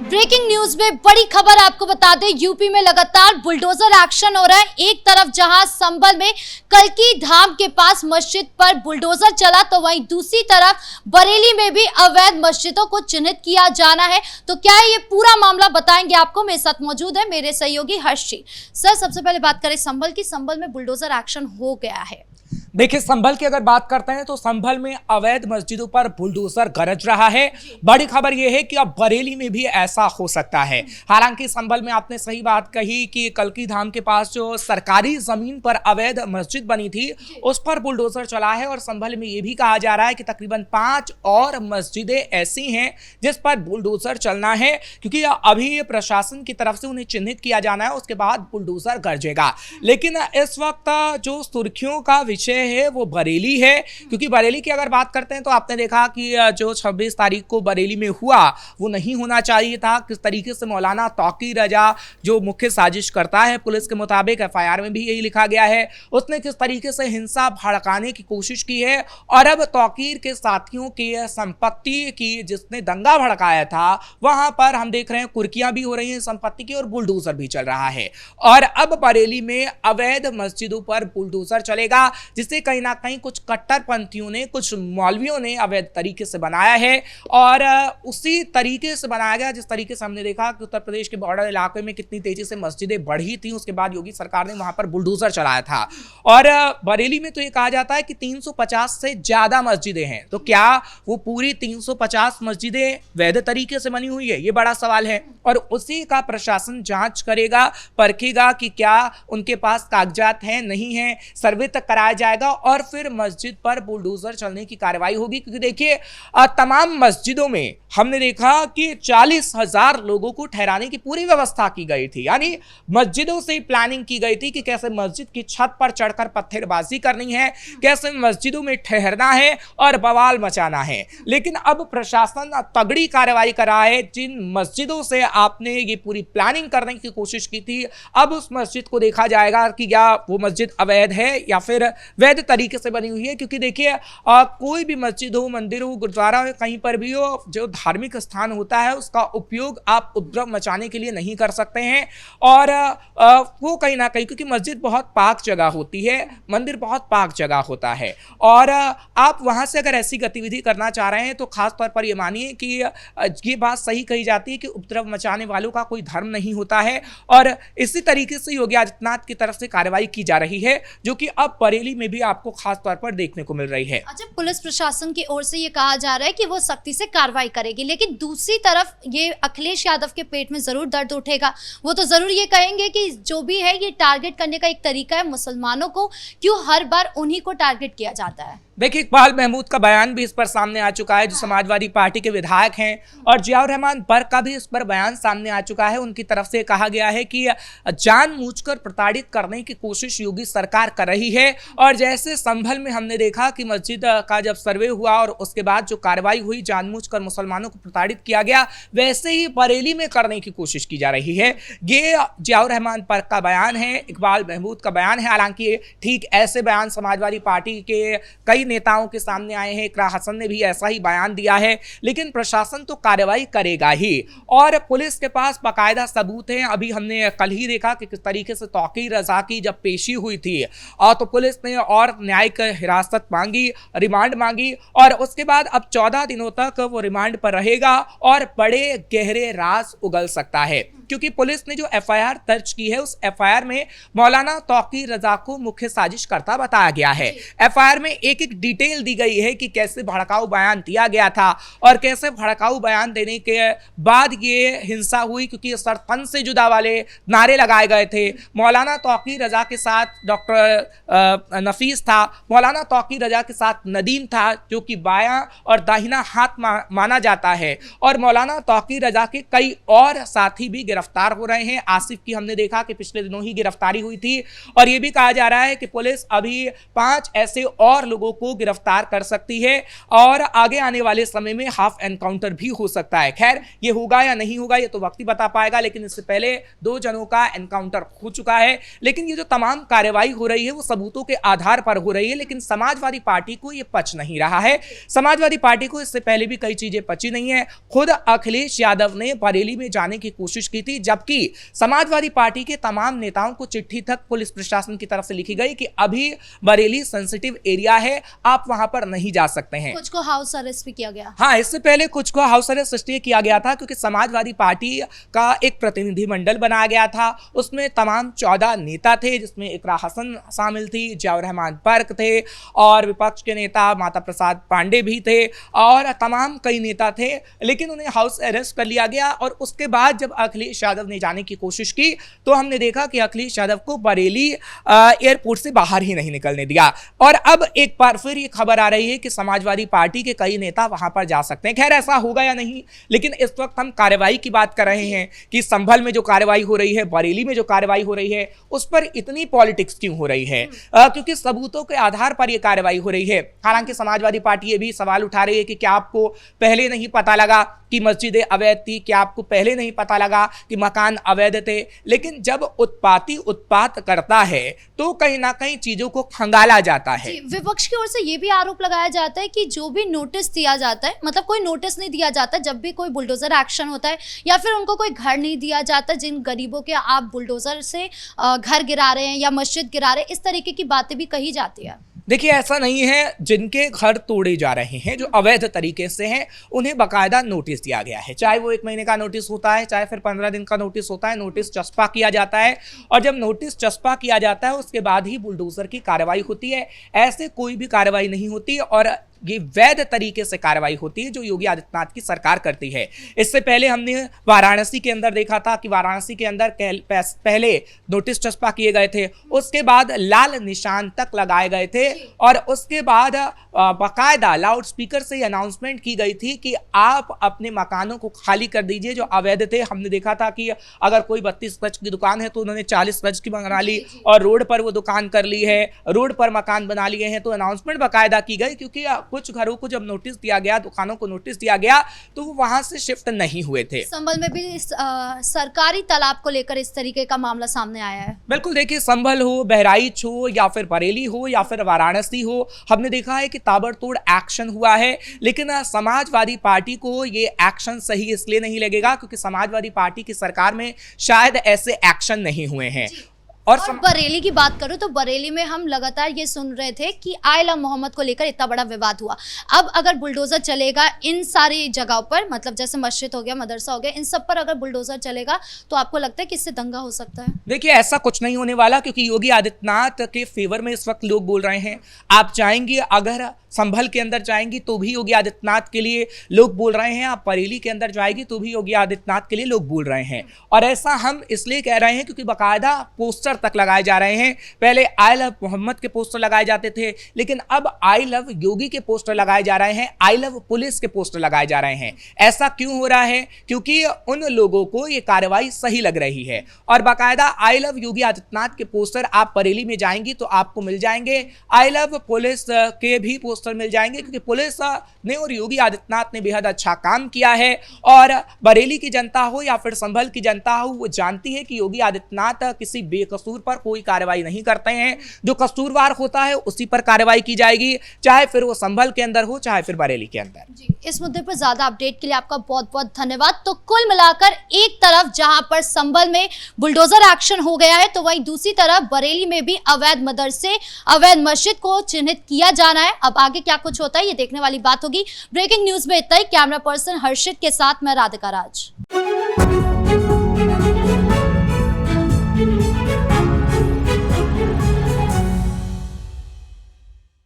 Breaking news में बड़ी खबर आपको बता दें, यूपी में लगातार बुलडोजर एक्शन हो रहा है। एक तरफ जहां संभल में कल्की धाम के पास मस्जिद पर बुलडोजर चला, तो वहीं दूसरी तरफ बरेली में भी अवैध मस्जिदों को चिन्हित किया जाना है। तो क्या है ये पूरा मामला, बताएंगे आपको। मेरे साथ मौजूद है मेरे सहयोगी हर्ष जी। सर, सबसे पहले बात करें संभल की। संभल में बुलडोजर एक्शन हो गया है। देखिए, संभल की अगर बात करते हैं तो संभल में अवैध मस्जिदों पर बुलडोजर गरज रहा है। बड़ी खबर यह है कि अब बरेली में भी ऐसा हो सकता है। हालांकि संभल में आपने सही बात कही कि कल्की धाम के पास जो सरकारी जमीन पर अवैध मस्जिद बनी थी उस पर बुलडोजर चला है, और संभल में यह भी कहा जा रहा है कि तकरीबन 5 और मस्जिदें ऐसी हैं जिस पर बुलडोजर चलना है, क्योंकि अभी प्रशासन की तरफ से उन्हें चिन्हित किया जाना है, उसके बाद बुलडोजर गरजेगा। लेकिन इस वक्त जो सुर्खियों का विषय है वो बरेली है, क्योंकि बरेली की अगर बात करते हैं तो आपने देखा कि जो 26 तारीख को बरेली में हुआ वो नहीं होना चाहिए था। किस तरीके से मौलाना तौकीर रजा जो मुख्य साजिश करता है, पुलिस के मुताबिक एफआईआर में भी यही लिखा गया है, उसने किस तरीके से हिंसा भड़काने की कोशिश की है। और अब तौकीर के साथियों की संपत्ति की जिसने दंगा भड़काया था वहां पर हम देख रहे हैं कुर्कियां भी हो रही हैं संपत्ति की, और बुलडोजर भी चल रहा है। और अब बरेली में अवैध मस्जिदों पर बुलडोजर चलेगा, जिसे कहीं ना कहीं कुछ कट्टरपंथियों ने, कुछ मौलवियों ने अवैध तरीके से बनाया है। और उसी तरीके से बनाया गया जिस तरीके से हमने देखा कि उत्तर प्रदेश के बॉर्डर इलाके में कितनी तेजी से मस्जिदें बढ़ी थी, उसके बाद योगी सरकार ने वहां पर बुलडोजर चलाया था। और बरेली में तो ये कहा जाता है कि 350 से ज्यादा मस्जिदें हैं। तो क्या वो पूरी 350 मस्जिदें वैध तरीके से बनी हुई है, ये बड़ा सवाल है। और उसी का प्रशासन जांच करेगा, परखेगा कि क्या उनके पास कागजात हैं, नहीं है, सर्वे तक कराया जाएगा और फिर मस्जिद पर बुलडोजर चलने की कार्रवाई होगी। क्योंकि देखिए, तमाम मस्जिदों में हमने देखा कि 40,000 लोगों को ठहराने की पूरी व्यवस्था की गई थी। यानी मस्जिदों से प्लानिंग की गई थी कि कैसे मस्जिद की छत पर चढ़कर पत्थरबाजी करनी है, कैसे मस्जिदों में ठहरना है और बवाल मचाना है। लेकिन अब प्रशासन तगड़ी कार्रवाई कर रहा है। जिन मस्जिदों से आपने ये पूरी प्लानिंग करने की कोशिश की थी, अब उस मस्जिद को देखा जाएगा कि क्या वो मस्जिद अवैध है या फिर वैध तरीके से बनी हुई है। क्योंकि देखिए, कोई भी मस्जिद हो, मंदिर हो, गुरुद्वारा हो, कहीं पर भी हो, जो धार्मिक स्थान होता है उसका उपयोग आप उपद्रव मचाने के लिए नहीं कर सकते हैं। और वो कहीं ना कहीं, क्योंकि मस्जिद बहुत पाक जगह होती है, मंदिर बहुत पाक जगह होता है, और आप वहां से अगर ऐसी गतिविधि करना चाह रहे हैं तो खास तौर पर ये मानिए कि ये बात सही कही जाती है कि उपद्रव मचाने वालों का कोई धर्म नहीं होता है। और इसी तरीके से योगी आदित्यनाथ की तरफ से कार्रवाई की जा रही है, जो कि अब बरेली में भी आपको खास तौर पर देखने को मिल रही है। अच्छा, पुलिस प्रशासन की ओर से ये कहा जा रहा है कि वो सख्ती से कार्रवाई करेगी, लेकिन दूसरी तरफ ये अखिलेश यादव के पेट में जरूर दर्द उठेगा। वो तो जरूर ये कहेंगे कि जो भी है ये टारगेट करने का एक तरीका है मुसलमानों को, क्यों हर बार उन्हीं को टारगेट किया जाता है। देखिए, इकबाल महमूद का बयान भी इस पर सामने आ चुका है, जो समाजवादी पार्टी के विधायक हैं, और जियाउर रहमान बर्क का भी इस पर बयान सामने आ चुका है। उनकी तरफ से कहा गया है कि जानबूझकर प्रताड़ित करने की कोशिश योगी सरकार कर रही है। और जैसे संभल में हमने देखा कि मस्जिद का जब सर्वे हुआ और उसके बाद जो कार्रवाई हुई, जानबूझकर मुसलमानों को प्रताड़ित किया गया, वैसे ही बरेली में करने की कोशिश की जा रही है। ये जियाउर रहमान बर्क का बयान है, इकबाल महमूद का बयान है। हालांकि ठीक ऐसे बयान समाजवादी पार्टी के कई नेताओं के सामने आए हैं। इकरा हसन ने भी ऐसा ही बयान दिया है। लेकिन प्रशासन तो कार्रवाई करेगा ही, और पुलिस के पास बाकायदा सबूत हैं। अभी हमने कल ही देखा कि किस तरीके से तौकीर रजा की जब पेशी हुई थी, और तो पुलिस ने और न्यायिक हिरासत मांगी, रिमांड मांगी, और उसके बाद अब 14 दिनों तक वो रिमांड पर रहेगा और बड़े गहरे राज उगल सकता है। क्योंकि पुलिस ने जो एफआईआर दर्ज की है, उस एफआईआर में मौलाना तौकीर रजा को मुख्य साजिश करता बताया गया है। एफआईआर में एक एक डिटेल दी गई है कि कैसे भड़काऊ बयान दिया गया था और कैसे भड़काऊ बयान देने के बाद ये हिंसा हुई, क्योंकि सरपंच से जुदा वाले नारे लगाए गए थे। मौलाना तौकीर रजा के साथ डॉक्टर नफीस था, मौलाना तौकीर रजा के साथ नदीम था, जो कि बायां और दाहिना हाथ माना जाता है। और मौलाना तौकीर रजा के कई और साथी भी गिरफ्तार हो रहे हैं। आसिफ की हमने देखा कि पिछले दिनों ही गिरफ्तारी हुई थी, और यह भी कहा जा रहा है कि पुलिस अभी 5 ऐसे और लोगों को को गिरफ्तार कर सकती है और आगे आने वाले समय में हाफ एनकाउंटर भी हो सकता है। खैर ये होगा या नहीं होगा ये तो वक्त ही बता पाएगा, लेकिन इससे पहले 2 जनों का एनकाउंटर हो चुका है। लेकिन ये जो तमाम कार्रवाई हो रही है वो सबूतों के आधार पर हो रही है, लेकिन समाजवादी पार्टी को ये पच नहीं रहा है। समाजवादी पार्टी को इससे पहले भी कई चीजें पची नहीं है। खुद अखिलेश यादव ने बरेली में जाने की कोशिश की थी, जबकि समाजवादी पार्टी के तमाम नेताओं को चिट्ठी तक पुलिस प्रशासन की तरफ से लिखी गई कि अभी बरेली सेंसिटिव एरिया है, आप वहां पर नहीं जा सकते हैं। कुछ को हाउस अरेस्ट भी किया गया। हाँ, इससे पहले कुछ को हाउस अरेस्ट इसलिए किया गया था क्योंकि समाजवादी पार्टी का एक प्रतिनिधिमंडल बनाया गया था। उसमें तमाम 14 नेता थे, जिसमें इकरा हसन शामिल थी, जियाउर रहमान पर्क थे और विपक्ष के नेता माता प्रसाद पांडे भी थे और तमाम कई नेता थे। लेकिन उन्हें हाउस अरेस्ट कर लिया गया और उसके बाद जब अखिलेश यादव ने जाने की कोशिश की तो हमने देखा कि अखिलेश यादव को बरेली एयरपोर्ट से बाहर ही नहीं निकलने दिया। और अब एक बार फिर ये खबर आ रही है कि समाजवादी पार्टी के कई नेता वहां पर जा सकते हैं। खैर ऐसा होगा या नहीं, लेकिन इस वक्त हम कार्रवाई की बात कर रहे हैं कि संभल में जो कार्रवाई हो रही है, बरेली में जो कार्रवाई हो रही है, उस पर इतनी पॉलिटिक्स क्यों हो रही है? क्योंकि सबूतों के आधार पर यह कार्रवाई हो रही है। हालांकि समाजवादी पार्टी ये भी सवाल उठा रही है कि क्या आपको पहले नहीं पता लगा कि मस्जिदें अवैध थी, क्या आपको पहले नहीं पता लगा कि मकान अवैध थे? लेकिन जब उत्पाती उत्पात करता है तो कहीं ना कहीं चीजों को खंगाला जाता है। विपक्ष की ओर से ये भी आरोप लगाया जाता है कि जो भी नोटिस दिया जाता है, मतलब कोई नोटिस नहीं दिया जाता जब भी कोई बुलडोजर एक्शन होता है या फिर उनको कोई घर नहीं दिया जाता जिन गरीबों के आप बुलडोजर से घर गिरा रहे हैं या मस्जिद गिरा रहे हैं, इस तरीके की बातें भी कही जाती है। देखिए ऐसा नहीं है, जिनके घर तोड़े जा रहे हैं जो अवैध तरीके से हैं उन्हें बाकायदा नोटिस दिया गया है। चाहे वो 1 महीने का नोटिस होता है, चाहे फिर 15 दिन का नोटिस होता है, नोटिस चस्पा किया जाता है और जब नोटिस चस्पा किया जाता है उसके बाद ही बुलडोजर की कार्रवाई होती है। ऐसे कोई भी कार्रवाई नहीं होती और ये वैध तरीके से कार्रवाई होती है जो योगी आदित्यनाथ की सरकार करती है। इससे पहले हमने वाराणसी के अंदर देखा था कि वाराणसी के अंदर पहले नोटिस चस्पा किए गए थे, उसके बाद लाल निशान तक लगाए गए थे और उसके बाद बाकायदा लाउड स्पीकर से अनाउंसमेंट की गई थी कि आप अपने मकानों को खाली कर दीजिए जो अवैध थे। हमने देखा था कि अगर कोई 32 गज की दुकान है तो उन्होंने 40 गज की बना ली और रोड पर वो दुकान कर ली है, रोड पर मकान बना लिए हैं। तो अनाउंसमेंट बाकायदा की गई क्योंकि कुछ घरों को जब नोटिस दिया गया, दुकानों को नोटिस दिया गया तो वो वहां से शिफ्ट नहीं हुए थे। संभल में भी सरकारी तालाब को लेकर इस तरीके का मामला सामने आया है। बिल्कुल, देखिए संभल हो, बहराइच हो या फिर बरेली हो या फिर वाराणसी हो, हमने देखा है कि ताबड़तोड़ एक्शन हुआ है। लेकिन समाजवादी पार्टी को ये एक्शन सही इसलिए नहीं लगेगा क्योंकि समाजवादी पार्टी की सरकार में शायद ऐसे एक्शन नहीं हुए हैं। और बरेली की बात करूं तो बरेली में हम लगातार ये सुन रहे थे कि आई लव मोहम्मद को लेकर इतना बड़ा विवाद हुआ। अब अगर बुलडोजर चलेगा इन सारी जगहों पर, मतलब जैसे मस्जिद हो गया, मदरसा हो गया, इन सब पर अगर बुलडोजर चलेगा तो आपको लगता है कि इससे दंगा हो सकता है? देखिए ऐसा कुछ नहीं होने वाला क्योंकि योगी आदित्यनाथ के फेवर में इस वक्त लोग बोल रहे हैं। आप जाएंगे अगर संभल के अंदर जाएंगी तो भी योगी आदित्यनाथ के लिए लोग बोल रहे हैं, आप बरेली के अंदर जाएगी तो भी योगी आदित्यनाथ के लिए लोग बोल रहे हैं। और ऐसा हम इसलिए कह रहे हैं क्योंकि बाकायदा पोस्टर तक लगाए जा रहे हैं। पहले आई लव मोहम्मद के पोस्टर लगाए जाते थे, लेकिन अब आई लव योगी के पोस्टर लगाए जा रहे हैं, आई लव पुलिस के पोस्टर लगाए जा रहे हैं। ऐसा क्यों हो रहा है? क्योंकि उन लोगों को ये कार्रवाई सही लग रही है और बाकायदा आई लव योगी आदित्यनाथ के पोस्टर आप बरेली में जाएंगी तो आपको मिल जाएंगे, आई लव पुलिस के भी पोस्टर मिल जाएंगे क्योंकि पुलिस ने और योगी आदित्यनाथ ने बेहद अच्छा काम किया है। और बरेली की जनता हो या फिर संभल की जनता हो, वो जानती है कि योगी आदित्यनाथ किसी बेकसूर पर कोई कार्रवाई नहीं करते हैं। जो कसूरवार होता है उसी पर कार्रवाई की जाएगी, चाहे फिर वो संभल के अंदर हो चाहे फिर बरेली के अंदर। जी, इस मुद्दे पर ज्यादा अपडेट के लिए आपका बहुत बहुत धन्यवाद। तो कुल मिलाकर एक तरफ जहां पर संभल में बुलडोजर एक्शन हो गया है तो वहीं दूसरी तरफ बरेली में भी अवैध मदरसे, अवैध मस्जिद को चिन्हित किया जाना है। अब आगे क्या कुछ होता है ये देखने वाली बात होगी। ब्रेकिंग न्यूज में इतना ही। कैमरा पर्सन हर्षित के साथ मैं राधिका राज।